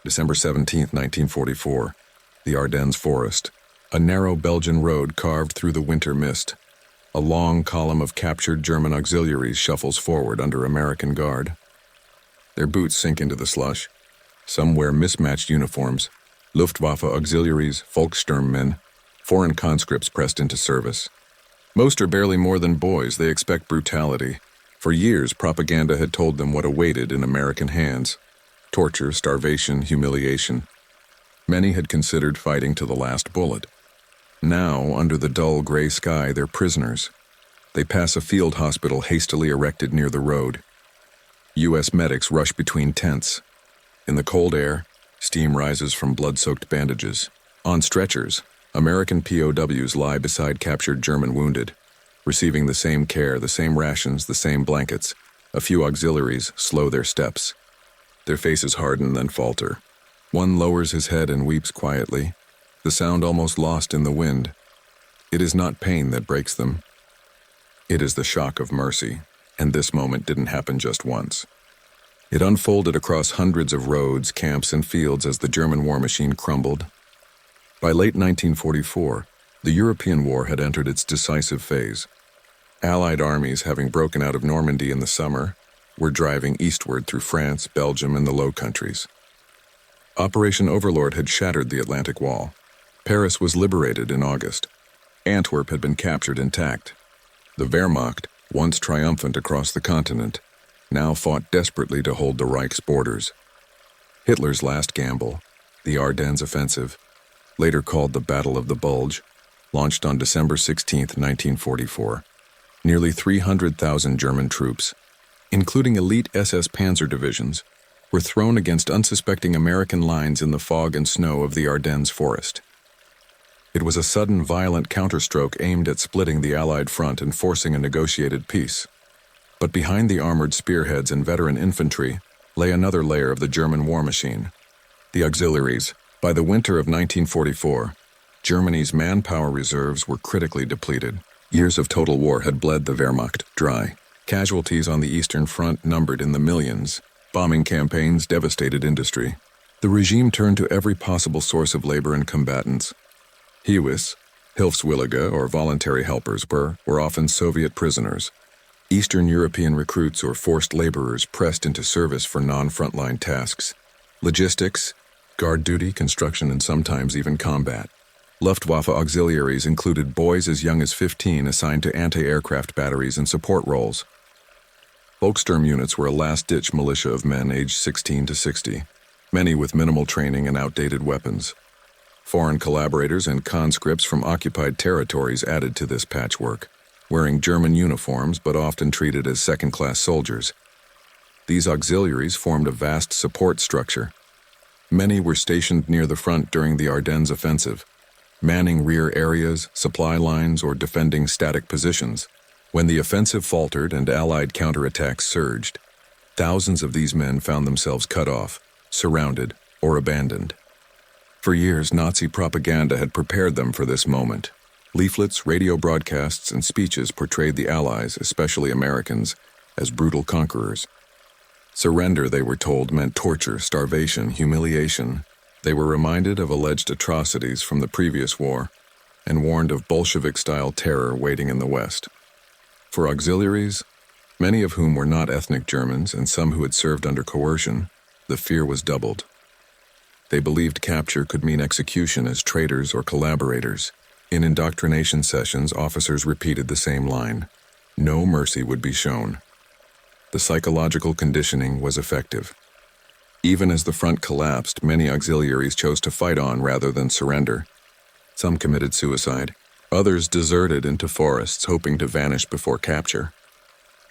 December 17, 1944. The Ardennes Forest. A narrow Belgian road carved through the winter mist. A long column of captured German auxiliaries shuffles forward under American guard. Their boots sink into the slush. Some wear mismatched uniforms. Luftwaffe auxiliaries, Volkssturmmen, foreign conscripts pressed into service. Most are barely more than boys. They expect brutality. For years, propaganda had told them what awaited in American hands. Torture, starvation, humiliation. Many had considered fighting to the last bullet. Now, under the dull gray sky, they're prisoners. They pass a field hospital hastily erected near the road. U.S. medics rush between tents. In the cold air, steam rises from blood-soaked bandages. On stretchers, American POWs lie beside captured German wounded, receiving the same care, the same rations, the same blankets. A few auxiliaries slow their steps. Their faces harden, then falter. One lowers his head and weeps quietly, the sound almost lost in the wind. It is not pain that breaks them. It is the shock of mercy, and this moment didn't happen just once. It unfolded across hundreds of roads, camps, and fields as the German war machine crumbled. By late 1944, the European war had entered its decisive phase. Allied armies, having broken out of Normandy in the summer, were driving eastward through France, Belgium, and the Low Countries. Operation Overlord had shattered the Atlantic Wall. Paris was liberated in August. Antwerp had been captured intact. The Wehrmacht, once triumphant across the continent, now fought desperately to hold the Reich's borders. Hitler's last gamble, the Ardennes Offensive, later called the Battle of the Bulge, launched on December 16, 1944. Nearly 300,000 German troops, including elite SS Panzer divisions, were thrown against unsuspecting American lines in the fog and snow of the Ardennes forest. It was a sudden, violent counterstroke aimed at splitting the Allied front and forcing a negotiated peace. But behind the armored spearheads and veteran infantry lay another layer of the German war machine, the auxiliaries. By the winter of 1944, Germany's manpower reserves were critically depleted. Years of total war had bled the Wehrmacht dry. Casualties on the Eastern Front numbered in the millions. Bombing campaigns devastated industry. The regime turned to every possible source of labor and combatants. Hewies, Hilfswillige, or voluntary helpers, were often Soviet prisoners. Eastern European recruits or forced laborers pressed into service for non-frontline tasks. Logistics, guard duty, construction, and sometimes even combat. Luftwaffe auxiliaries included boys as young as 15 assigned to anti-aircraft batteries and support roles. Volkssturm units were a last-ditch militia of men aged 16 to 60, many with minimal training and outdated weapons. Foreign collaborators and conscripts from occupied territories added to this patchwork, wearing German uniforms but often treated as second-class soldiers. These auxiliaries formed a vast support structure. Many were stationed near the front during the Ardennes offensive, manning rear areas, supply lines, or defending static positions. When the offensive faltered and Allied counterattacks surged, thousands of these men found themselves cut off, surrounded, or abandoned. For years, Nazi propaganda had prepared them for this moment. Leaflets, radio broadcasts, and speeches portrayed the Allies, especially Americans, as brutal conquerors. Surrender, they were told, meant torture, starvation, humiliation. They were reminded of alleged atrocities from the previous war and warned of Bolshevik-style terror waiting in the West. For auxiliaries, many of whom were not ethnic Germans and some who had served under coercion, the fear was doubled. They believed capture could mean execution as traitors or collaborators. In indoctrination sessions, officers repeated the same line: no mercy would be shown. The psychological conditioning was effective. Even as the front collapsed, many auxiliaries chose to fight on rather than surrender. Some committed suicide. Others deserted into forests, hoping to vanish before capture.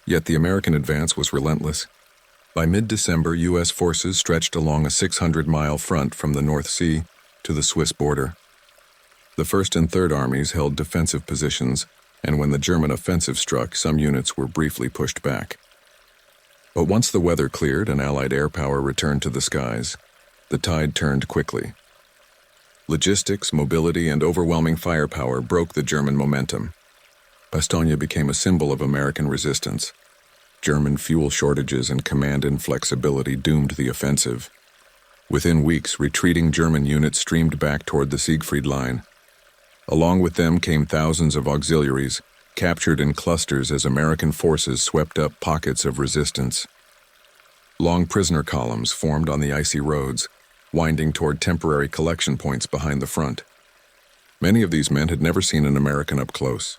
Yet the American advance was relentless. By mid-December, U.S. forces stretched along a 600-mile front from the North Sea to the Swiss border. The 1st and 3rd Armies held defensive positions, and when the German offensive struck, some units were briefly pushed back. But once the weather cleared and Allied air power returned to the skies, the tide turned quickly. Logistics, mobility, and overwhelming firepower broke the German momentum. Bastogne became a symbol of American resistance. German fuel shortages and command inflexibility doomed the offensive. Within weeks, retreating German units streamed back toward the Siegfried Line. Along with them came thousands of auxiliaries, captured in clusters as American forces swept up pockets of resistance. Long prisoner columns formed on the icy roads, winding toward temporary collection points behind the front. Many of these men had never seen an American up close.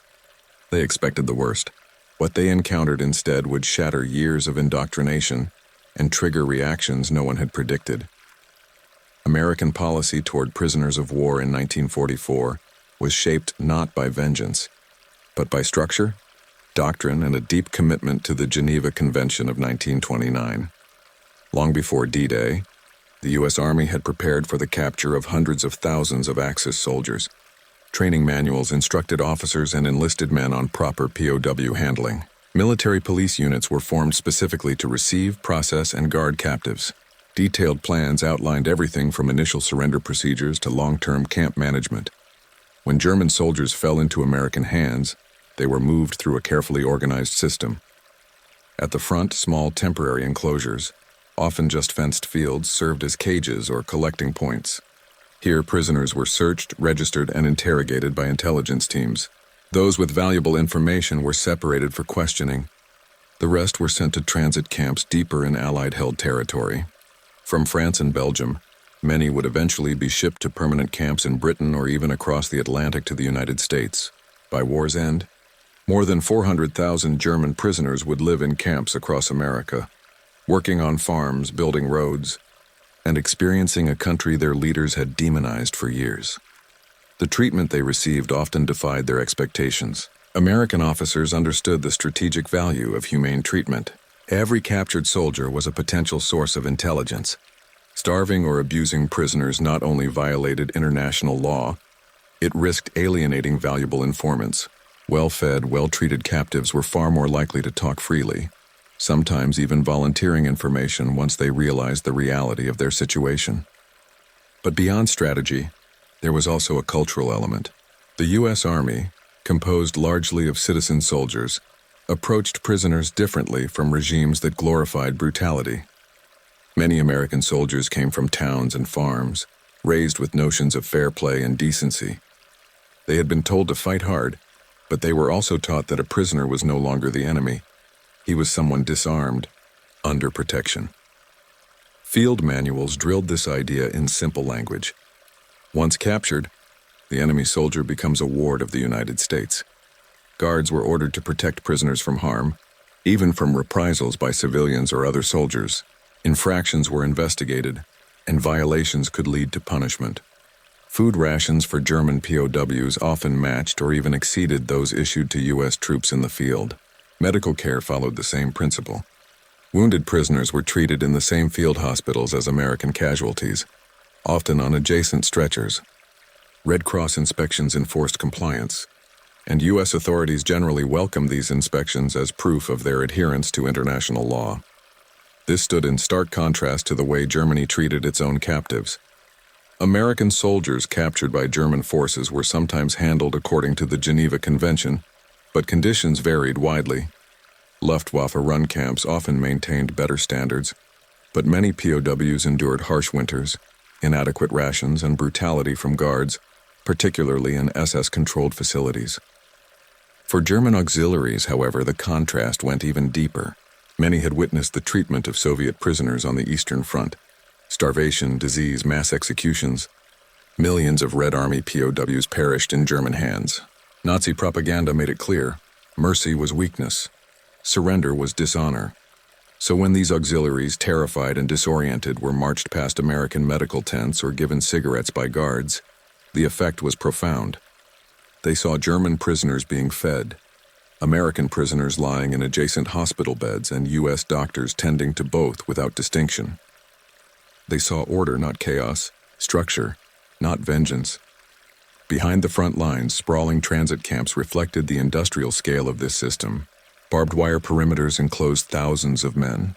They expected the worst. What they encountered instead would shatter years of indoctrination and trigger reactions no one had predicted. American policy toward prisoners of war in 1944 was shaped not by vengeance, but by structure, doctrine, and a deep commitment to the Geneva Convention of 1929. Long before D-Day, the U.S. Army had prepared for the capture of hundreds of thousands of Axis soldiers. Training manuals instructed officers and enlisted men on proper POW handling. Military police units were formed specifically to receive, process, and guard captives. Detailed plans outlined everything from initial surrender procedures to long-term camp management. When German soldiers fell into American hands, they were moved through a carefully organized system. At the front, small temporary enclosures, often just fenced fields, served as cages or collecting points. Here, prisoners were searched, registered, and interrogated by intelligence teams. Those with valuable information were separated for questioning. The rest were sent to transit camps deeper in Allied-held territory. From France and Belgium, many would eventually be shipped to permanent camps in Britain or even across the Atlantic to the United States. By war's end, more than 400,000 German prisoners would live in camps across America, working on farms, building roads, and experiencing a country their leaders had demonized for years. The treatment they received often defied their expectations. American officers understood the strategic value of humane treatment. Every captured soldier was a potential source of intelligence. Starving or abusing prisoners not only violated international law, it risked alienating valuable informants. Well-fed, well-treated captives were far more likely to talk freely, sometimes even volunteering information once they realized the reality of their situation. But beyond strategy, there was also a cultural element. The U.S. Army, composed largely of citizen soldiers, approached prisoners differently from regimes that glorified brutality. Many American soldiers came from towns and farms, raised with notions of fair play and decency. They had been told to fight hard, but they were also taught that a prisoner was no longer the enemy. He was someone disarmed, under protection. Field manuals drilled this idea in simple language. Once captured, the enemy soldier becomes a ward of the United States. Guards were ordered to protect prisoners from harm, even from reprisals by civilians or other soldiers. Infractions were investigated, and violations could lead to punishment. Food rations for German POWs often matched or even exceeded those issued to U.S. troops in the field. Medical care followed the same principle. Wounded prisoners were treated in the same field hospitals as American casualties, often on adjacent stretchers. Red Cross inspections enforced compliance, and U.S. authorities generally welcomed these inspections as proof of their adherence to international law. This stood in stark contrast to the way Germany treated its own captives. American soldiers captured by German forces were sometimes handled according to the Geneva Convention, but conditions varied widely. Luftwaffe-run camps often maintained better standards, but many POWs endured harsh winters, inadequate rations, and brutality from guards, particularly in SS-controlled facilities. For German auxiliaries, however, the contrast went even deeper. Many had witnessed the treatment of Soviet prisoners on the Eastern Front. Starvation, disease, mass executions. Millions of Red Army POWs perished in German hands. Nazi propaganda made it clear, mercy was weakness. Surrender was dishonor. So when these auxiliaries, terrified and disoriented, were marched past American medical tents or given cigarettes by guards, the effect was profound. They saw German prisoners being fed, American prisoners lying in adjacent hospital beds, and U.S. doctors tending to both without distinction. They saw order, not chaos, structure, not vengeance. Behind the front lines, sprawling transit camps reflected the industrial scale of this system. Barbed wire perimeters enclosed thousands of men.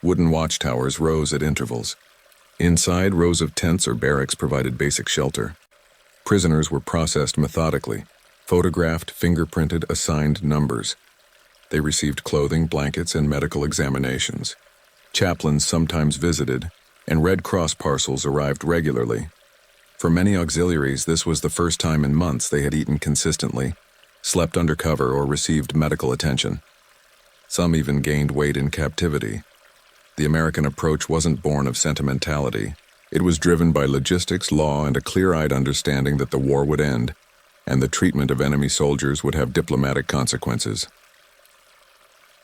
Wooden watchtowers rose at intervals. Inside, rows of tents or barracks provided basic shelter. Prisoners were processed methodically, photographed, fingerprinted, assigned numbers. They received clothing, blankets, and medical examinations. Chaplains sometimes visited, and Red Cross parcels arrived regularly. For many auxiliaries, this was the first time in months they had eaten consistently, slept under cover, or received medical attention. Some even gained weight in captivity. The American approach wasn't born of sentimentality. It was driven by logistics, law, and a clear-eyed understanding that the war would end, and the treatment of enemy soldiers would have diplomatic consequences.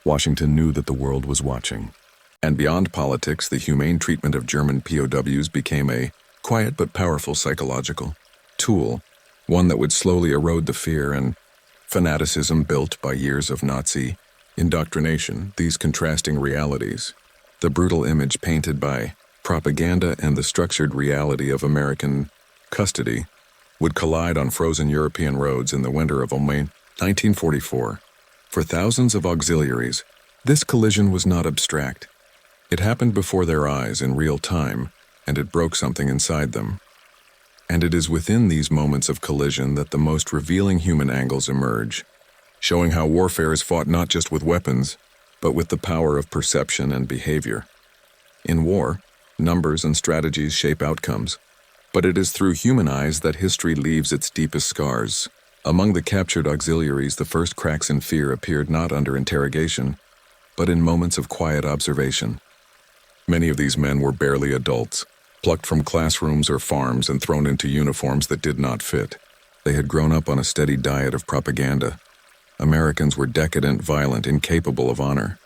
Washington knew that the world was watching. And beyond politics, the humane treatment of German POWs became a quiet but powerful psychological tool, one that would slowly erode the fear and fanaticism built by years of Nazi indoctrination. These contrasting realities, the brutal image painted by propaganda and the structured reality of American custody, would collide on frozen European roads in the winter of 1944. For thousands of auxiliaries, this collision was not abstract. It happened before their eyes in real time, and it broke something inside them. And it is within these moments of collision that the most revealing human angles emerge, showing how warfare is fought not just with weapons, but with the power of perception and behavior. In war, numbers and strategies shape outcomes, but it is through human eyes that history leaves its deepest scars. Among the captured auxiliaries, the first cracks in fear appeared not under interrogation, but in moments of quiet observation. Many of these men were barely adults, plucked from classrooms or farms and thrown into uniforms that did not fit. They had grown up on a steady diet of propaganda. Americans were decadent, violent, incapable of honor.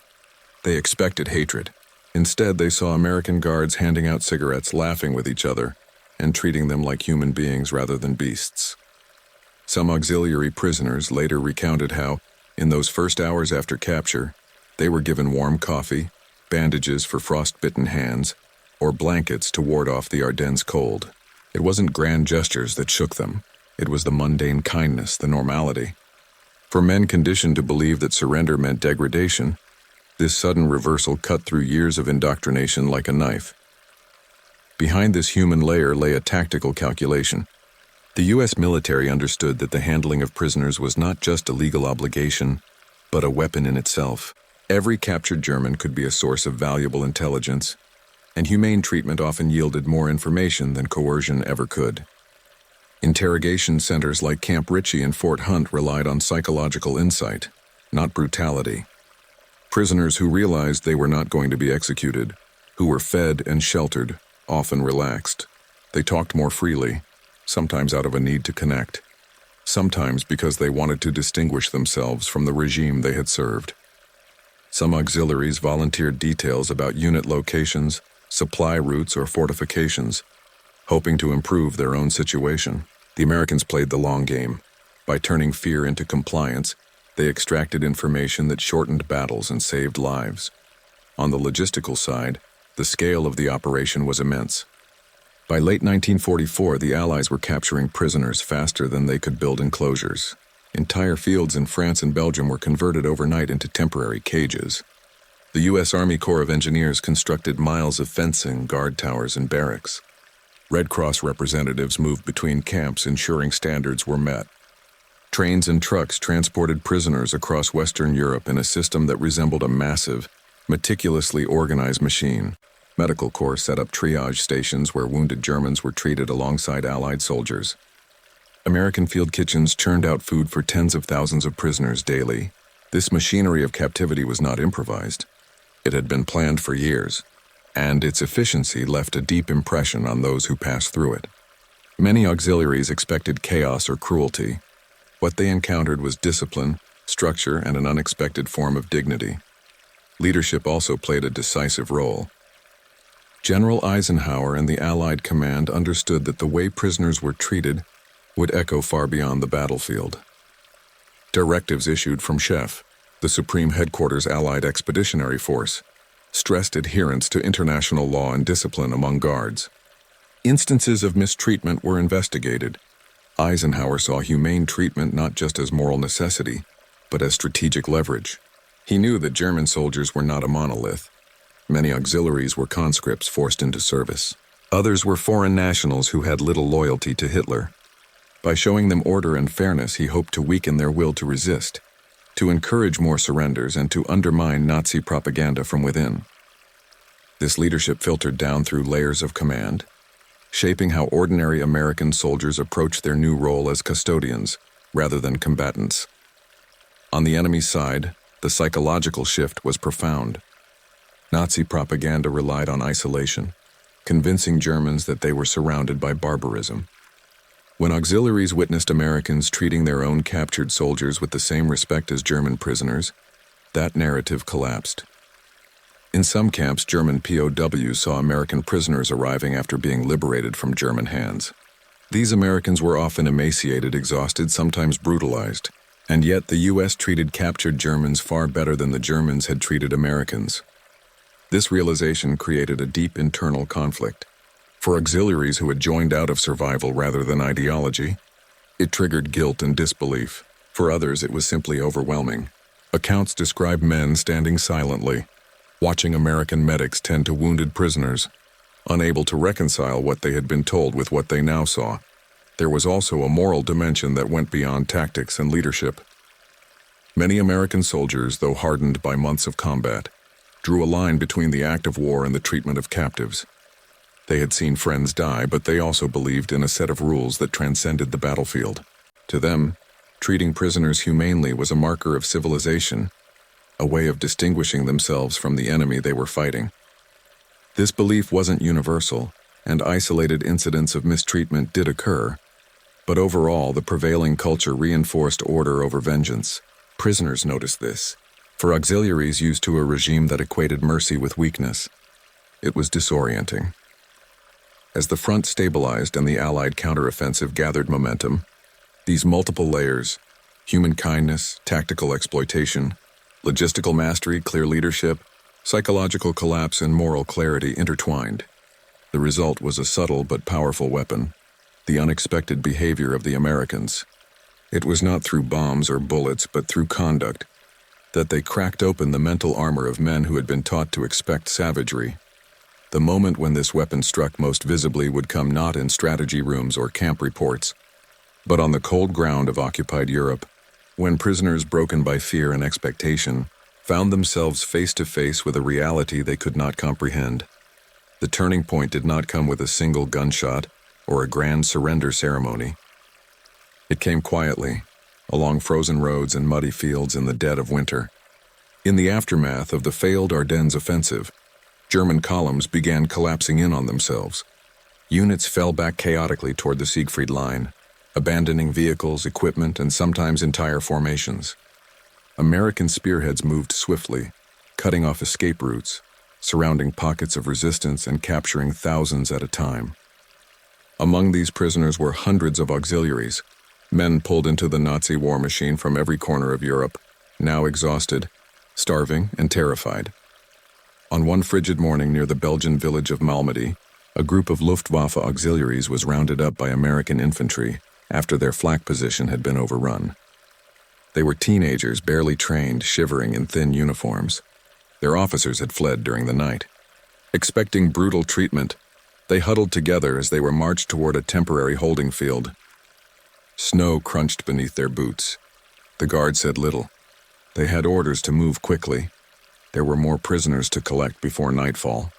They expected hatred. Instead, they saw American guards handing out cigarettes, laughing with each other, and treating them like human beings rather than beasts. Some auxiliary prisoners later recounted how, in those first hours after capture, they were given warm coffee, bandages for frost-bitten hands, or blankets to ward off the Ardennes cold. It wasn't grand gestures that shook them. It was the mundane kindness, the normality. For men conditioned to believe that surrender meant degradation, this sudden reversal cut through years of indoctrination like a knife. Behind this human layer lay a tactical calculation. The U.S. military understood that the handling of prisoners was not just a legal obligation, but a weapon in itself. Every captured German could be a source of valuable intelligence, and humane treatment often yielded more information than coercion ever could. Interrogation centers like Camp Ritchie and Fort Hunt relied on psychological insight, not brutality. Prisoners who realized they were not going to be executed, who were fed and sheltered, often relaxed. They talked more freely, sometimes out of a need to connect, sometimes because they wanted to distinguish themselves from the regime they had served. Some auxiliaries volunteered details about unit locations, supply routes, or fortifications, hoping to improve their own situation. The Americans played the long game. By turning fear into compliance, they extracted information that shortened battles and saved lives. On the logistical side, the scale of the operation was immense. By late 1944, the Allies were capturing prisoners faster than they could build enclosures. Entire fields in France and Belgium were converted overnight into temporary cages. The U.S. Army Corps of Engineers constructed miles of fencing, guard towers, and barracks. Red Cross representatives moved between camps, ensuring standards were met. Trains and trucks transported prisoners across Western Europe in a system that resembled a massive, meticulously organized machine. Medical Corps set up triage stations where wounded Germans were treated alongside Allied soldiers. American field kitchens churned out food for tens of thousands of prisoners daily. This machinery of captivity was not improvised. It had been planned for years, and its efficiency left a deep impression on those who passed through it. Many auxiliaries expected chaos or cruelty. What they encountered was discipline, structure, and an unexpected form of dignity. Leadership also played a decisive role. General Eisenhower and the Allied command understood that the way prisoners were treated would echo far beyond the battlefield. Directives issued from Chef, the Supreme Headquarters Allied Expeditionary Force, stressed adherence to international law and discipline among guards. Instances of mistreatment were investigated. Eisenhower saw humane treatment not just as moral necessity, but as strategic leverage. He knew that German soldiers were not a monolith. Many auxiliaries were conscripts forced into service. Others were foreign nationals who had little loyalty to Hitler. By showing them order and fairness, he hoped to weaken their will to resist, to encourage more surrenders, and to undermine Nazi propaganda from within. This leadership filtered down through layers of command, shaping how ordinary American soldiers approached their new role as custodians rather than combatants. On the enemy's side, the psychological shift was profound. Nazi propaganda relied on isolation, convincing Germans that they were surrounded by barbarism. When auxiliaries witnessed Americans treating their own captured soldiers with the same respect as German prisoners, that narrative collapsed. In some camps, German POWs saw American prisoners arriving after being liberated from German hands. These Americans were often emaciated, exhausted, sometimes brutalized, and yet the U.S. treated captured Germans far better than the Germans had treated Americans. This realization created a deep internal conflict. For auxiliaries who had joined out of survival rather than ideology, it triggered guilt and disbelief. For others, it was simply overwhelming. Accounts describe men standing silently, watching American medics tend to wounded prisoners, unable to reconcile what they had been told with what they now saw. There was also a moral dimension that went beyond tactics and leadership. Many American soldiers, though hardened by months of combat, drew a line between the act of war and the treatment of captives. They had seen friends die, but they also believed in a set of rules that transcended the battlefield. To them, treating prisoners humanely was a marker of civilization, a way of distinguishing themselves from the enemy they were fighting. This belief wasn't universal, and isolated incidents of mistreatment did occur, but overall the prevailing culture reinforced order over vengeance. Prisoners noticed this. For auxiliaries used to a regime that equated mercy with weakness, it was disorienting. As the front stabilized and the Allied counteroffensive gathered momentum, these multiple layers, human kindness, tactical exploitation, logistical mastery, clear leadership, psychological collapse, and moral clarity intertwined. The result was a subtle but powerful weapon, the unexpected behavior of the Americans. It was not through bombs or bullets, but through conduct, that they cracked open the mental armor of men who had been taught to expect savagery. The moment when this weapon struck most visibly would come not in strategy rooms or camp reports, but on the cold ground of occupied Europe, when prisoners broken by fear and expectation found themselves face to face with a reality they could not comprehend. The turning point did not come with a single gunshot or a grand surrender ceremony. It came quietly, along frozen roads and muddy fields in the dead of winter. In the aftermath of the failed Ardennes offensive, German columns began collapsing in on themselves. Units fell back chaotically toward the Siegfried Line, abandoning vehicles, equipment, and sometimes entire formations. American spearheads moved swiftly, cutting off escape routes, surrounding pockets of resistance and capturing thousands at a time. Among these prisoners were hundreds of auxiliaries, men pulled into the Nazi war machine from every corner of Europe, now exhausted, starving, and terrified. On one frigid morning near the Belgian village of Malmedy, a group of Luftwaffe auxiliaries was rounded up by American infantry after their flak position had been overrun. They were teenagers, barely trained, shivering in thin uniforms. Their officers had fled during the night. Expecting brutal treatment, they huddled together as they were marched toward a temporary holding field. Snow crunched beneath their boots. The guard said little. They had orders to move quickly. There were more prisoners to collect before nightfall.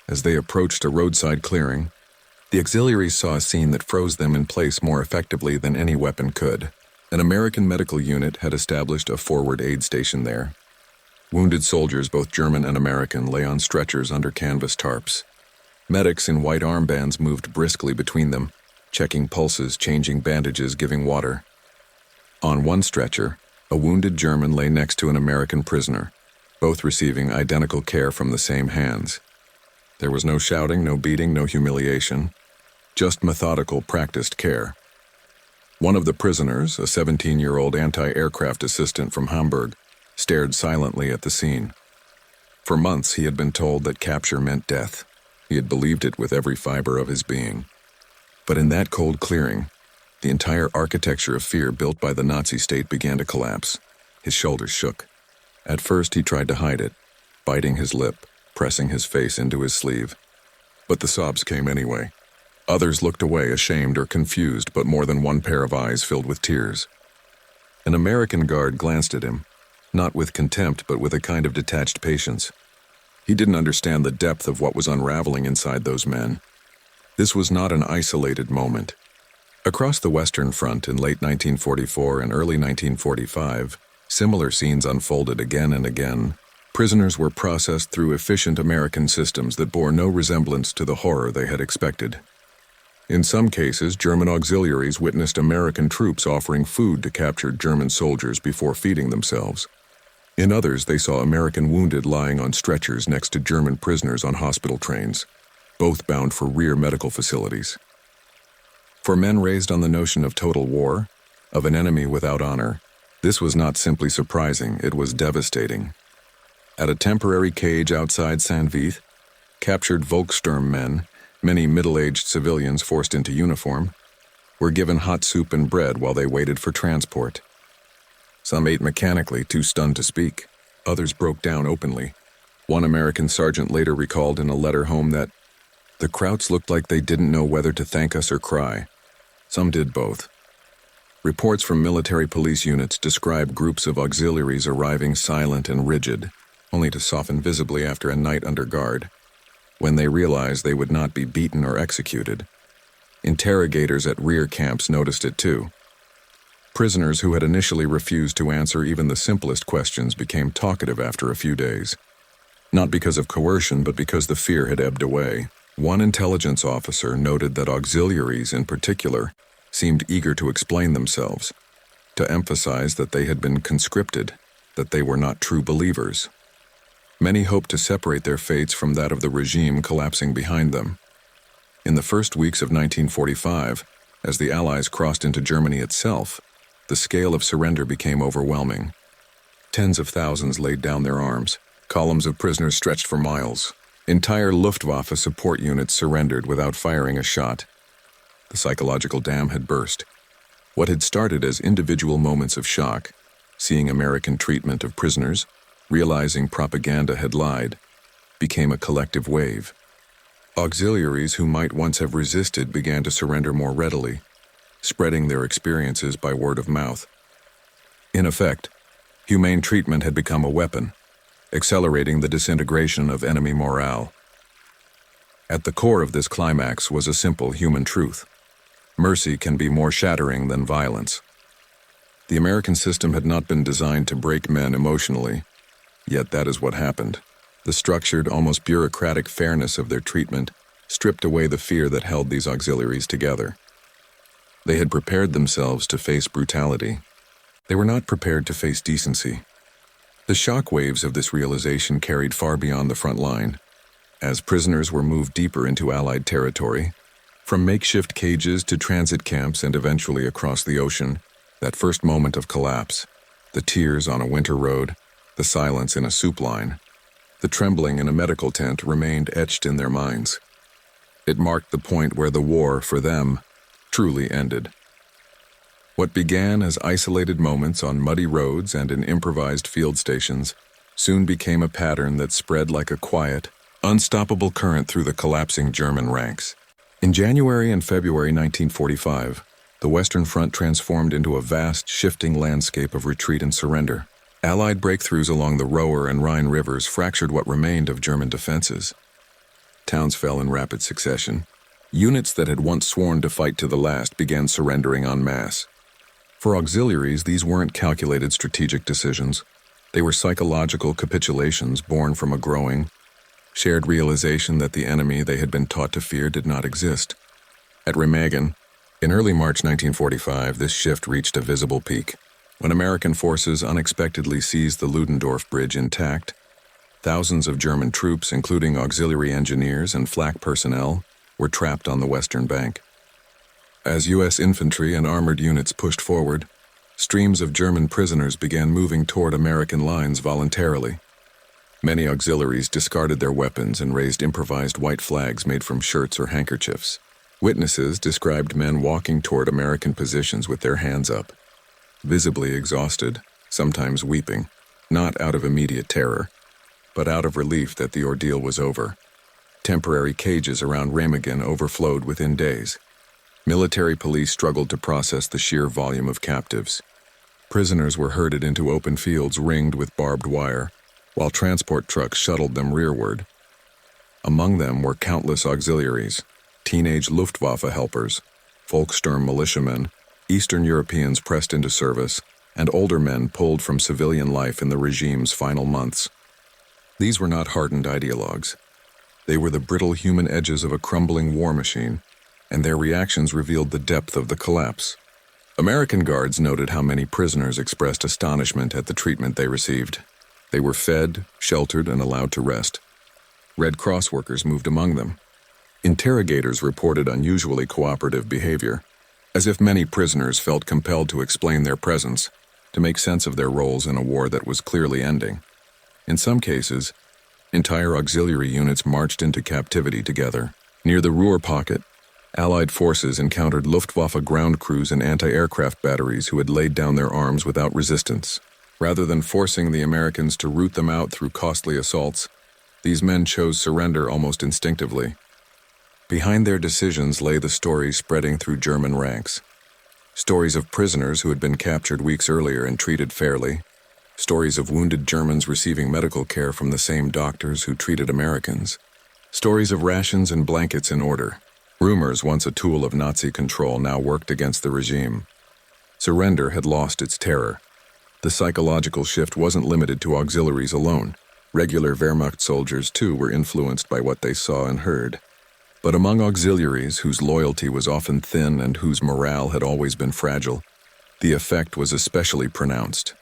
As they approached a roadside clearing, the auxiliaries saw a scene that froze them in place more effectively than any weapon could. An American medical unit had established a forward aid station there. Wounded soldiers, both German and American, lay on stretchers under canvas tarps. Medics in white armbands moved briskly between them, checking pulses, changing bandages, giving water. On one stretcher, a wounded German lay next to an American prisoner, both receiving identical care from the same hands. There was no shouting, no beating, no humiliation, just methodical, practiced care. One of the prisoners, a 17-year-old anti-aircraft assistant from Hamburg, stared silently at the scene. For months he had been told that capture meant death. He had believed it with every fiber of his being. But in that cold clearing, the entire architecture of fear built by the Nazi state began to collapse. His shoulders shook. At first he tried to hide it, biting his lip, pressing his face into his sleeve. But the sobs came anyway. Others looked away, ashamed or confused, but more than one pair of eyes filled with tears. An American guard glanced at him, not with contempt but with a kind of detached patience. He didn't understand the depth of what was unraveling inside those men. This was not an isolated moment. Across the Western Front in late 1944 and early 1945, similar scenes unfolded again and again. Prisoners were processed through efficient American systems that bore no resemblance to the horror they had expected. In some cases, German auxiliaries witnessed American troops offering food to captured German soldiers before feeding themselves. In others, they saw American wounded lying on stretchers next to German prisoners on hospital trains, both bound for rear medical facilities. For men raised on the notion of total war, of an enemy without honor, this was not simply surprising, it was devastating. At a temporary cage outside Saint-Vith, captured Volkssturm men, many middle-aged civilians forced into uniform, were given hot soup and bread while they waited for transport. Some ate mechanically, too stunned to speak. Others broke down openly. One American sergeant later recalled in a letter home that, "The Krauts looked like they didn't know whether to thank us or cry. Some did both." Reports from military police units describe groups of auxiliaries arriving silent and rigid, only to soften visibly after a night under guard, when they realized they would not be beaten or executed. Interrogators at rear camps noticed it too. Prisoners who had initially refused to answer even the simplest questions became talkative after a few days. Not because of coercion, but because the fear had ebbed away. One intelligence officer noted that auxiliaries in particular seemed eager to explain themselves, to emphasize that they had been conscripted, that they were not true believers. Many hoped to separate their fates from that of the regime collapsing behind them. In the first weeks of 1945, as the Allies crossed into Germany itself, the scale of surrender became overwhelming. Tens of thousands laid down their arms. Columns of prisoners stretched for miles. Entire Luftwaffe support units surrendered without firing a shot. The psychological dam had burst. What had started as individual moments of shock, seeing American treatment of prisoners, realizing propaganda had lied, became a collective wave. Auxiliaries who might once have resisted began to surrender more readily, spreading their experiences by word of mouth. In effect, humane treatment had become a weapon, accelerating the disintegration of enemy morale. At the core of this climax was a simple human truth. Mercy can be more shattering than violence. The American system had not been designed to break men emotionally, yet that is what happened. The structured, almost bureaucratic fairness of their treatment stripped away the fear that held these auxiliaries together. They had prepared themselves to face brutality. They were not prepared to face decency. The shock waves of this realization carried far beyond the front line. As prisoners were moved deeper into Allied territory, from makeshift cages to transit camps and eventually across the ocean, that first moment of collapse, the tears on a winter road, the silence in a soup line, the trembling in a medical tent remained etched in their minds. It marked the point where the war, for them, truly ended. What began as isolated moments on muddy roads and in improvised field stations soon became a pattern that spread like a quiet, unstoppable current through the collapsing German ranks. In January and February 1945, the Western Front transformed into a vast, shifting landscape of retreat and surrender. Allied breakthroughs along the Roer and Rhine rivers fractured what remained of German defenses. Towns fell in rapid succession. Units that had once sworn to fight to the last began surrendering en masse. For auxiliaries, these weren't calculated strategic decisions. They were psychological capitulations born from a growing, shared realization that the enemy they had been taught to fear did not exist. At Remagen, in early March 1945, this shift reached a visible peak. When American forces unexpectedly seized the Ludendorff Bridge intact, thousands of German troops, including auxiliary engineers and flak personnel, were trapped on the western bank. As U.S. infantry and armored units pushed forward, streams of German prisoners began moving toward American lines voluntarily. Many auxiliaries discarded their weapons and raised improvised white flags made from shirts or handkerchiefs. Witnesses described men walking toward American positions with their hands up, visibly exhausted, sometimes weeping, not out of immediate terror, but out of relief that the ordeal was over. Temporary cages around Remagen overflowed within days. Military police struggled to process the sheer volume of captives. Prisoners were herded into open fields ringed with barbed wire, while transport trucks shuttled them rearward. Among them were countless auxiliaries, teenage Luftwaffe helpers, Volkssturm militiamen, Eastern Europeans pressed into service, and older men pulled from civilian life in the regime's final months. These were not hardened ideologues. They were the brittle human edges of a crumbling war machine, and their reactions revealed the depth of the collapse. American guards noted how many prisoners expressed astonishment at the treatment they received. They were fed, sheltered, and allowed to rest. Red Cross workers moved among them. Interrogators reported unusually cooperative behavior, as if many prisoners felt compelled to explain their presence, to make sense of their roles in a war that was clearly ending. In some cases, entire auxiliary units marched into captivity together. Near the Ruhr pocket, Allied forces encountered Luftwaffe ground crews and anti-aircraft batteries who had laid down their arms without resistance. Rather than forcing the Americans to root them out through costly assaults, these men chose surrender almost instinctively. Behind their decisions lay the stories spreading through German ranks. Stories of prisoners who had been captured weeks earlier and treated fairly. Stories of wounded Germans receiving medical care from the same doctors who treated Americans. Stories of rations and blankets in order. Rumors, once a tool of Nazi control, now worked against the regime. Surrender had lost its terror. The psychological shift wasn't limited to auxiliaries alone. Regular Wehrmacht soldiers, too, were influenced by what they saw and heard. But among auxiliaries, whose loyalty was often thin and whose morale had always been fragile, the effect was especially pronounced.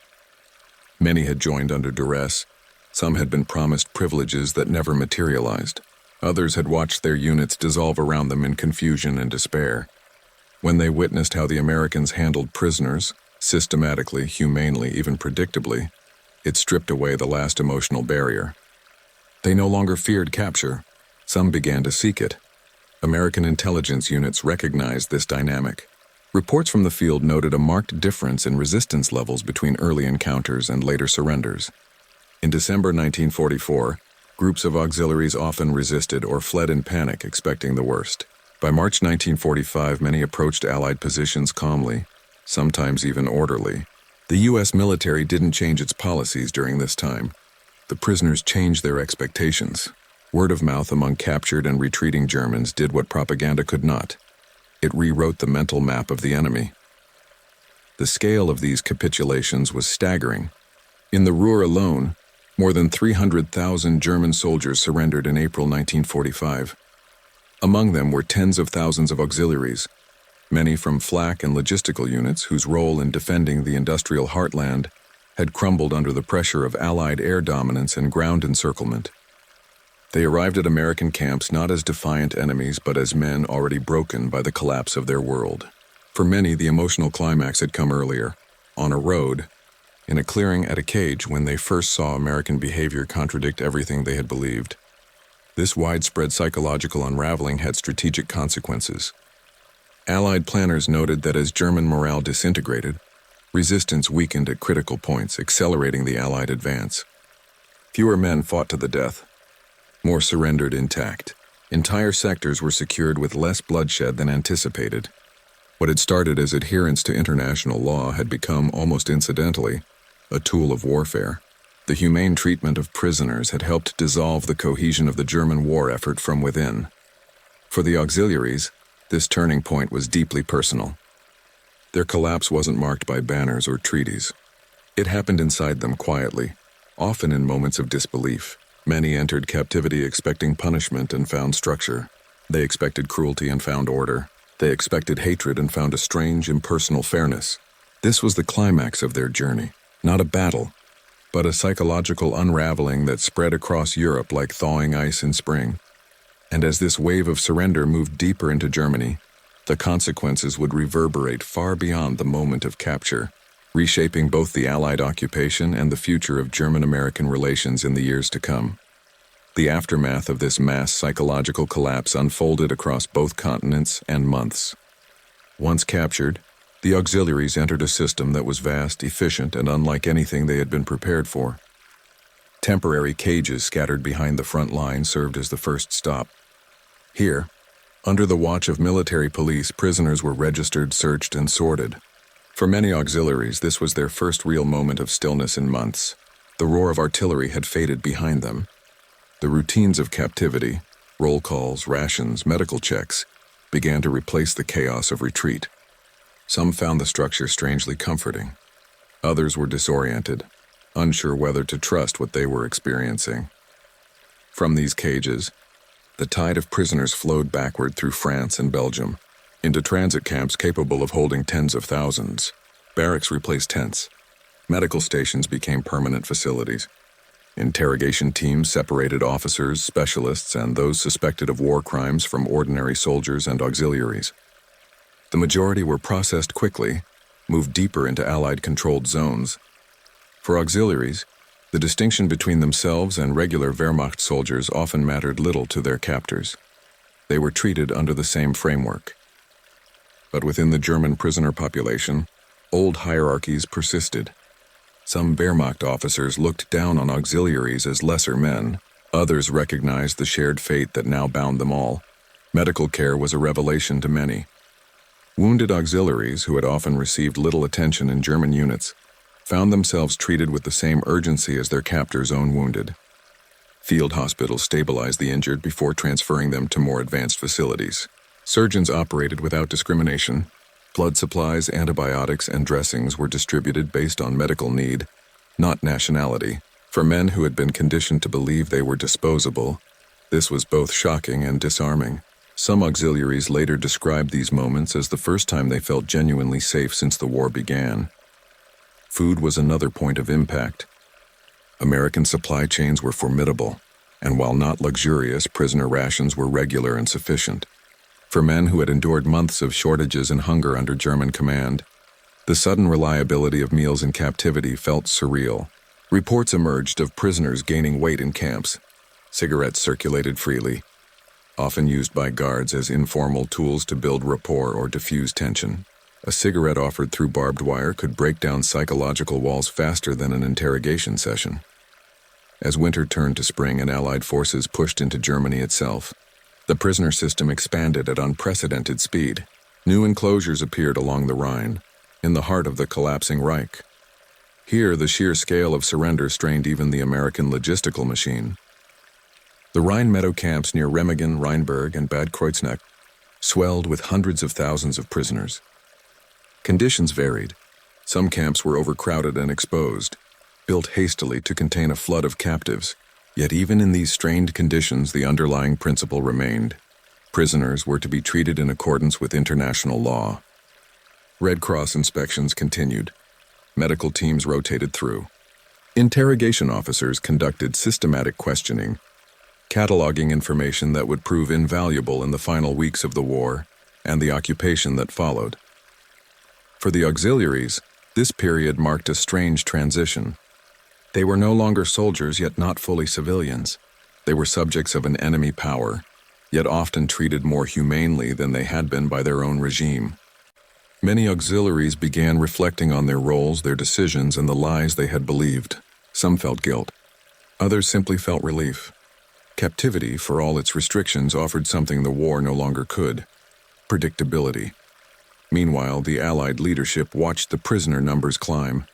Many had joined under duress. Some had been promised privileges that never materialized. Others had watched their units dissolve around them in confusion and despair. When they witnessed how the Americans handled prisoners, systematically, humanely, even predictably, it stripped away the last emotional barrier. They no longer feared capture. Some began to seek it. American intelligence units recognized this dynamic. Reports from the field noted a marked difference in resistance levels between early encounters and later surrenders. In December 1944, groups of auxiliaries often resisted or fled in panic, expecting the worst. By March 1945, many approached Allied positions calmly, sometimes even orderly. The U.S. military didn't change its policies during this time. The prisoners changed their expectations. Word of mouth among captured and retreating Germans did what propaganda could not. It rewrote the mental map of the enemy. The scale of these capitulations was staggering. In the Ruhr alone, more than 300,000 German soldiers surrendered in April 1945. Among them were tens of thousands of auxiliaries, many from flak and logistical units whose role in defending the industrial heartland had crumbled under the pressure of Allied air dominance and ground encirclement. They arrived at American camps not as defiant enemies, but as men already broken by the collapse of their world. For many, the emotional climax had come earlier, on a road, in a clearing at a cage, when they first saw American behavior contradict everything they had believed. This widespread psychological unraveling had strategic consequences. Allied planners noted that as German morale disintegrated, resistance weakened at critical points, accelerating the Allied advance. Fewer men fought to the death. More surrendered intact. Entire sectors were secured with less bloodshed than anticipated. What had started as adherence to international law had become, almost incidentally, a tool of warfare. The humane treatment of prisoners had helped dissolve the cohesion of the German war effort from within. For the auxiliaries, this turning point was deeply personal. Their collapse wasn't marked by banners or treaties. It happened inside them quietly, often in moments of disbelief. Many entered captivity expecting punishment and found structure. They expected cruelty and found order. They expected hatred and found a strange, impersonal fairness. This was the climax of their journey, not a battle, but a psychological unraveling that spread across Europe like thawing ice in spring. And as this wave of surrender moved deeper into Germany, the consequences would reverberate far beyond the moment of capture, reshaping both the Allied occupation and the future of German-American relations in the years to come. The aftermath of this mass psychological collapse unfolded across both continents and months. Once captured, the auxiliaries entered a system that was vast, efficient, and unlike anything they had been prepared for. Temporary cages scattered behind the front line served as the first stop. Here, under the watch of military police, prisoners were registered, searched, and sorted. For many auxiliaries, this was their first real moment of stillness in months. The roar of artillery had faded behind them. The routines of captivity, roll calls, rations, medical checks, began to replace the chaos of retreat. Some found the structure strangely comforting. Others were disoriented, unsure whether to trust what they were experiencing. From these cages, the tide of prisoners flowed backward through France and Belgium, into transit camps capable of holding tens of thousands. Barracks replaced tents. Medical stations became permanent facilities. Interrogation teams separated officers, specialists, and those suspected of war crimes from ordinary soldiers and auxiliaries. The majority were processed quickly, moved deeper into Allied-controlled zones. For auxiliaries, the distinction between themselves and regular Wehrmacht soldiers often mattered little to their captors. They were treated under the same framework. But within the German prisoner population, old hierarchies persisted. Some Wehrmacht officers looked down on auxiliaries as lesser men. Others recognized the shared fate that now bound them all. Medical care was a revelation to many. Wounded auxiliaries, who had often received little attention in German units, found themselves treated with the same urgency as their captors' own wounded. Field hospitals stabilized the injured before transferring them to more advanced facilities. Surgeons operated without discrimination. Blood supplies, antibiotics, and dressings were distributed based on medical need, not nationality. For men who had been conditioned to believe they were disposable, this was both shocking and disarming. Some auxiliaries later described these moments as the first time they felt genuinely safe since the war began. Food was another point of impact. American supply chains were formidable, and while not luxurious, prisoner rations were regular and sufficient. For men who had endured months of shortages and hunger under German command, the sudden reliability of meals in captivity felt surreal. Reports emerged of prisoners gaining weight in camps. Cigarettes circulated freely, often used by guards as informal tools to build rapport or diffuse tension. A cigarette offered through barbed wire could break down psychological walls faster than an interrogation session. As winter turned to spring and Allied forces pushed into Germany itself, the prisoner system expanded at unprecedented speed. New enclosures appeared along the Rhine, in the heart of the collapsing Reich. Here, the sheer scale of surrender strained even the American logistical machine. The Rhine meadow camps near Remagen, Rheinberg, and Bad Kreuznach swelled with hundreds of thousands of prisoners. Conditions varied. Some camps were overcrowded and exposed, built hastily to contain a flood of captives. Yet even in these strained conditions, the underlying principle remained. Prisoners were to be treated in accordance with international law. Red Cross inspections continued. Medical teams rotated through. Interrogation officers conducted systematic questioning, cataloging information that would prove invaluable in the final weeks of the war and the occupation that followed. For the auxiliaries, this period marked a strange transition. They were no longer soldiers, yet not fully civilians. They were subjects of an enemy power, yet often treated more humanely than they had been by their own regime. Many auxiliaries began reflecting on their roles, their decisions, and the lies they had believed. Some felt guilt. Others simply felt relief. Captivity, for all its restrictions, offered something the war no longer could: predictability. Meanwhile, the Allied leadership watched the prisoner numbers climb.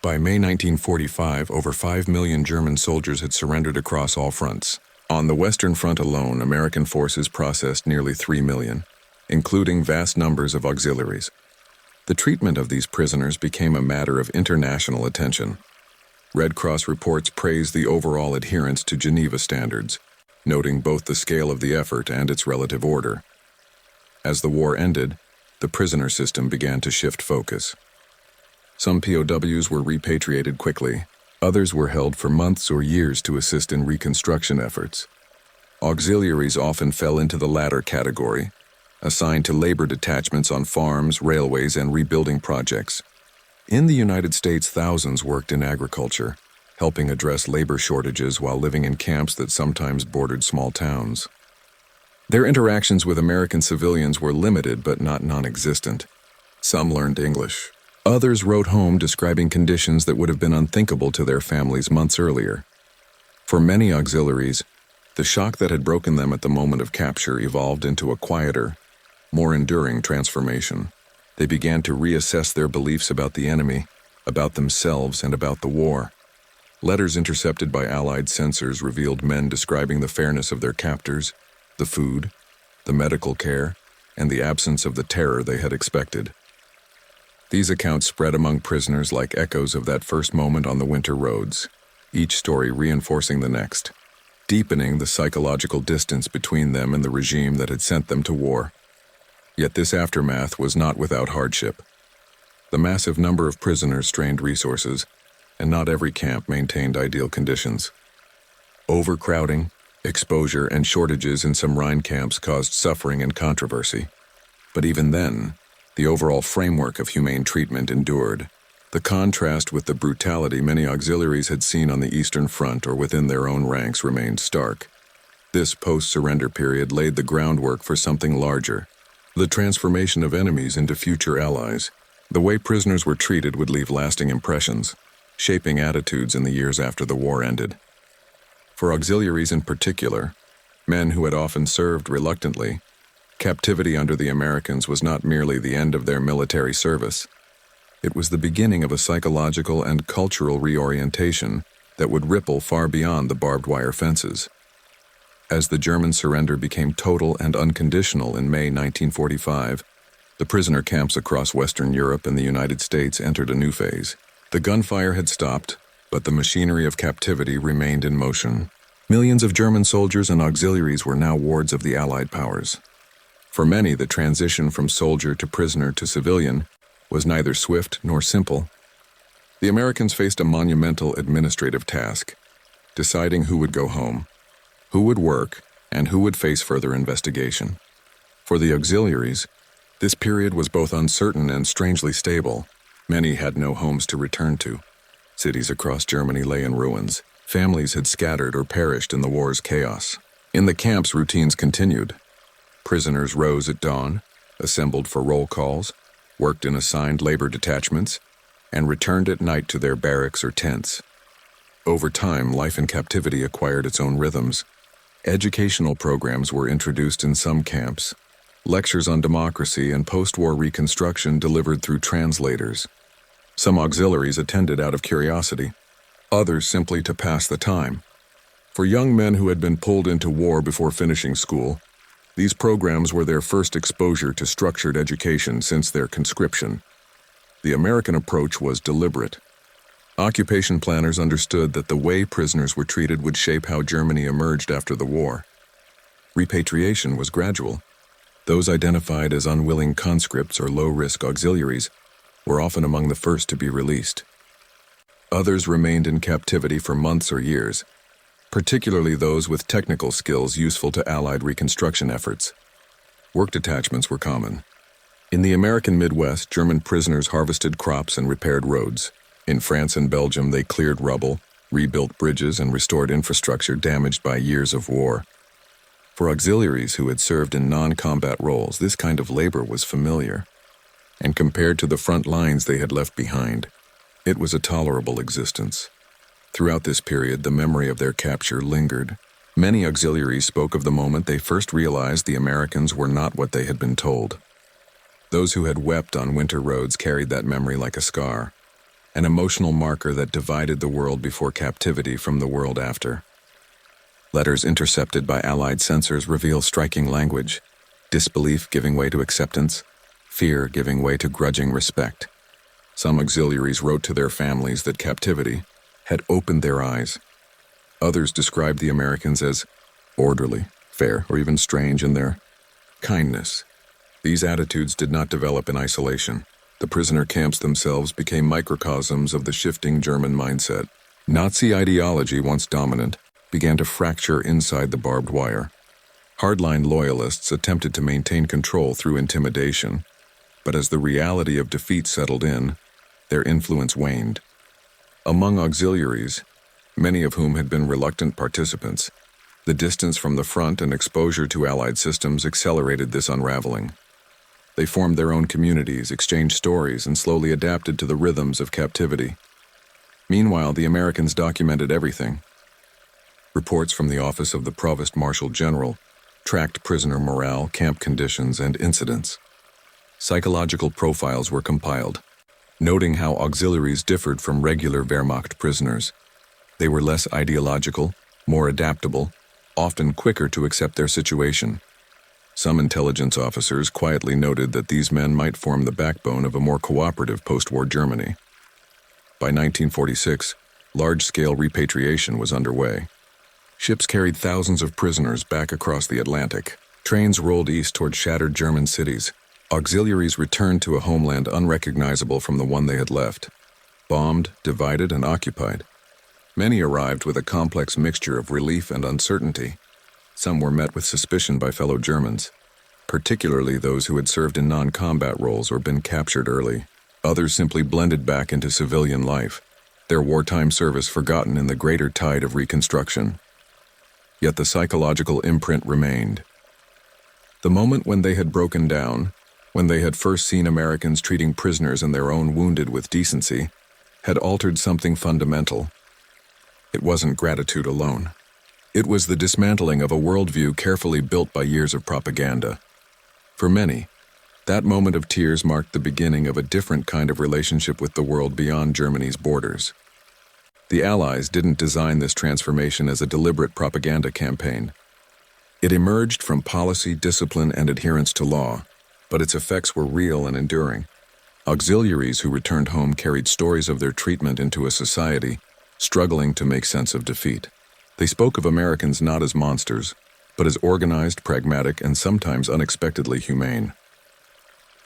By May 1945, over 5 million German soldiers had surrendered across all fronts. On the Western Front alone, American forces processed nearly 3 million, including vast numbers of auxiliaries. The treatment of these prisoners became a matter of international attention. Red Cross reports praised the overall adherence to Geneva standards, noting both the scale of the effort and its relative order. As the war ended, the prisoner system began to shift focus. Some POWs were repatriated quickly. Others were held for months or years to assist in reconstruction efforts. Auxiliaries often fell into the latter category, assigned to labor detachments on farms, railways, and rebuilding projects. In the United States, thousands worked in agriculture, helping address labor shortages while living in camps that sometimes bordered small towns. Their interactions with American civilians were limited but not non-existent. Some learned English. Others wrote home describing conditions that would have been unthinkable to their families months earlier. For many auxiliaries, the shock that had broken them at the moment of capture evolved into a quieter, more enduring transformation. They began to reassess their beliefs about the enemy, about themselves, and about the war. Letters intercepted by Allied censors revealed men describing the fairness of their captors, the food, the medical care, and the absence of the terror they had expected. These accounts spread among prisoners like echoes of that first moment on the winter roads, each story reinforcing the next, deepening the psychological distance between them and the regime that had sent them to war. Yet this aftermath was not without hardship. The massive number of prisoners strained resources, and not every camp maintained ideal conditions. Overcrowding, exposure, and shortages in some Rhine camps caused suffering and controversy. But even then, the overall framework of humane treatment endured. The contrast with the brutality many auxiliaries had seen on the Eastern Front or within their own ranks remained stark. This post-surrender period laid the groundwork for something larger, the transformation of enemies into future allies. The way prisoners were treated would leave lasting impressions, shaping attitudes in the years after the war ended. For auxiliaries in particular, men who had often served reluctantly, captivity under the Americans was not merely the end of their military service. It was the beginning of a psychological and cultural reorientation that would ripple far beyond the barbed wire fences. As the German surrender became total and unconditional in May 1945, the prisoner camps across Western Europe and the United States entered a new phase. The gunfire had stopped, but the machinery of captivity remained in motion. Millions of German soldiers and auxiliaries were now wards of the Allied powers. For many, the transition from soldier to prisoner to civilian was neither swift nor simple. The Americans faced a monumental administrative task, deciding who would go home, who would work, and who would face further investigation. For the auxiliaries, this period was both uncertain and strangely stable. Many had no homes to return to. Cities across Germany lay in ruins. Families had scattered or perished in the war's chaos. In the camps, routines continued. Prisoners rose at dawn, assembled for roll calls, worked in assigned labor detachments, and returned at night to their barracks or tents. Over time, life in captivity acquired its own rhythms. Educational programs were introduced in some camps. Lectures on democracy and post-war reconstruction delivered through translators. Some auxiliaries attended out of curiosity, others simply to pass the time. For young men who had been pulled into war before finishing school, these programs were their first exposure to structured education since their conscription. The American approach was deliberate. Occupation planners understood that the way prisoners were treated would shape how Germany emerged after the war. Repatriation was gradual. Those identified as unwilling conscripts or low-risk auxiliaries were often among the first to be released. Others remained in captivity for months or years, particularly those with technical skills useful to Allied reconstruction efforts. Work detachments were common. In the American Midwest, German prisoners harvested crops and repaired roads. In France and Belgium, they cleared rubble, rebuilt bridges, and restored infrastructure damaged by years of war. For auxiliaries who had served in non-combat roles, this kind of labor was familiar, and compared to the front lines they had left behind, it was a tolerable existence. Throughout this period, the memory of their capture lingered. Many auxiliaries spoke of the moment they first realized the Americans were not what they had been told. Those who had wept on winter roads carried that memory like a scar, an emotional marker that divided the world before captivity from the world after. Letters intercepted by Allied censors reveal striking language, disbelief giving way to acceptance, fear giving way to grudging respect. Some auxiliaries wrote to their families that captivity had opened their eyes. Others described the Americans as orderly, fair, or even strange in their kindness. These attitudes did not develop in isolation. The prisoner camps themselves became microcosms of the shifting German mindset. Nazi ideology, once dominant, began to fracture inside the barbed wire. Hardline loyalists attempted to maintain control through intimidation, but as the reality of defeat settled in, their influence waned. Among auxiliaries, many of whom had been reluctant participants, the distance from the front and exposure to Allied systems accelerated this unraveling. They formed their own communities, exchanged stories, and slowly adapted to the rhythms of captivity. Meanwhile, the Americans documented everything. Reports from the Office of the Provost Marshal General tracked prisoner morale, camp conditions, and incidents. Psychological profiles were compiled, noting how auxiliaries differed from regular Wehrmacht prisoners. They were less ideological, more adaptable, often quicker to accept their situation. Some intelligence officers quietly noted that these men might form the backbone of a more cooperative post-war Germany. By 1946, large-scale repatriation was underway. Ships carried thousands of prisoners back across the Atlantic. Trains rolled east toward shattered German cities. Auxiliaries returned to a homeland unrecognizable from the one they had left, bombed, divided, and occupied. Many arrived with a complex mixture of relief and uncertainty. Some were met with suspicion by fellow Germans, particularly those who had served in non-combat roles or been captured early. Others simply blended back into civilian life, their wartime service forgotten in the greater tide of reconstruction. Yet the psychological imprint remained. The moment when they had broken down, when they had first seen Americans treating prisoners and their own wounded with decency, had altered something fundamental. It wasn't gratitude alone. It was the dismantling of a worldview carefully built by years of propaganda. For many, that moment of tears marked the beginning of a different kind of relationship with the world beyond Germany's borders. The Allies didn't design this transformation as a deliberate propaganda campaign. It emerged from policy, discipline, and adherence to law, but its effects were real and enduring. Auxiliaries who returned home carried stories of their treatment into a society struggling to make sense of defeat. They spoke of Americans not as monsters, but as organized, pragmatic, and sometimes unexpectedly humane.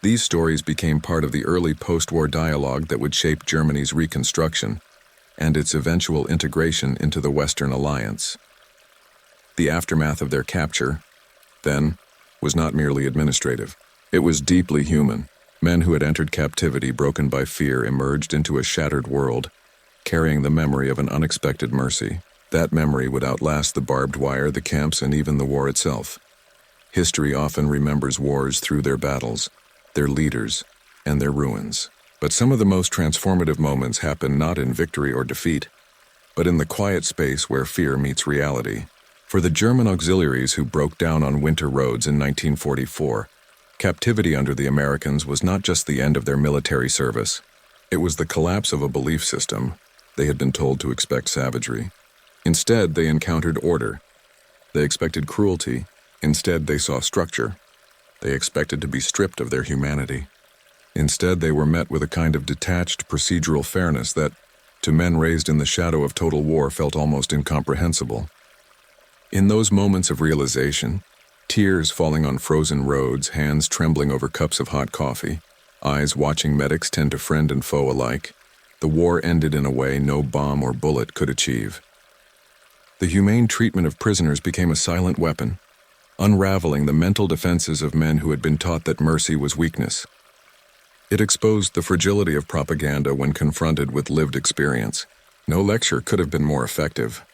These stories became part of the early post-war dialogue that would shape Germany's reconstruction and its eventual integration into the Western Alliance. The aftermath of their capture, then, was not merely administrative. It was deeply human. Men who had entered captivity broken by fear emerged into a shattered world, carrying the memory of an unexpected mercy. That memory would outlast the barbed wire, the camps, and even the war itself. History often remembers wars through their battles, their leaders, and their ruins. But some of the most transformative moments happen not in victory or defeat, but in the quiet space where fear meets reality. For the German auxiliaries who broke down on winter roads in 1944, captivity under the Americans was not just the end of their military service. It was the collapse of a belief system. They had been told to expect savagery. Instead, they encountered order. They expected cruelty. Instead, they saw structure. They expected to be stripped of their humanity. Instead, they were met with a kind of detached procedural fairness that, to men raised in the shadow of total war, felt almost incomprehensible. In those moments of realization, tears falling on frozen roads, hands trembling over cups of hot coffee, eyes watching medics tend to friend and foe alike, the war ended in a way no bomb or bullet could achieve. The humane treatment of prisoners became a silent weapon, unraveling the mental defenses of men who had been taught that mercy was weakness. It exposed the fragility of propaganda when confronted with lived experience. No lecture could have been more effective.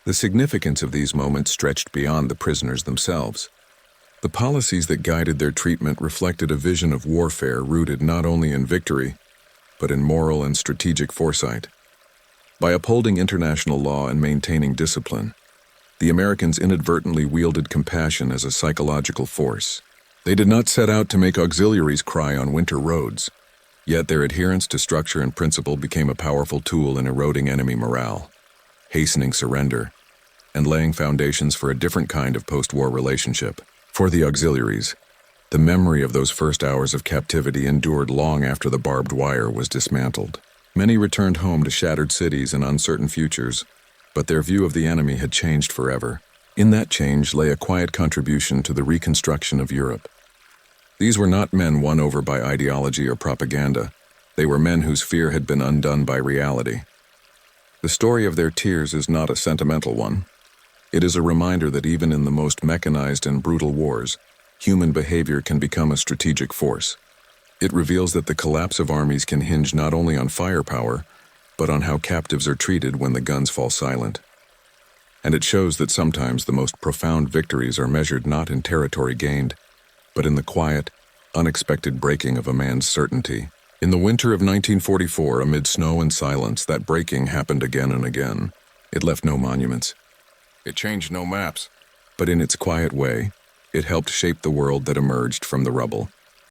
The significance of these moments stretched beyond the prisoners themselves. The policies that guided their treatment reflected a vision of warfare rooted not only in victory, but in moral and strategic foresight. By upholding international law and maintaining discipline, the Americans inadvertently wielded compassion as a psychological force. They did not set out to make auxiliaries cry on winter roads, yet their adherence to structure and principle became a powerful tool in eroding enemy morale, hastening surrender, and laying foundations for a different kind of post-war relationship. For the auxiliaries, the memory of those first hours of captivity endured long after the barbed wire was dismantled. Many returned home to shattered cities and uncertain futures, but their view of the enemy had changed forever. In that change lay a quiet contribution to the reconstruction of Europe. These were not men won over by ideology or propaganda. They were men whose fear had been undone by reality. The story of their tears is not a sentimental one. It is a reminder that even in the most mechanized and brutal wars, human behavior can become a strategic force. It reveals that the collapse of armies can hinge not only on firepower, but on how captives are treated when the guns fall silent. And it shows that sometimes the most profound victories are measured not in territory gained, but in the quiet, unexpected breaking of a man's certainty. In the winter of 1944, amid snow and silence, that breaking happened again and again. It left no monuments. It changed no maps. But in its quiet way, it helped shape the world that emerged from the rubble.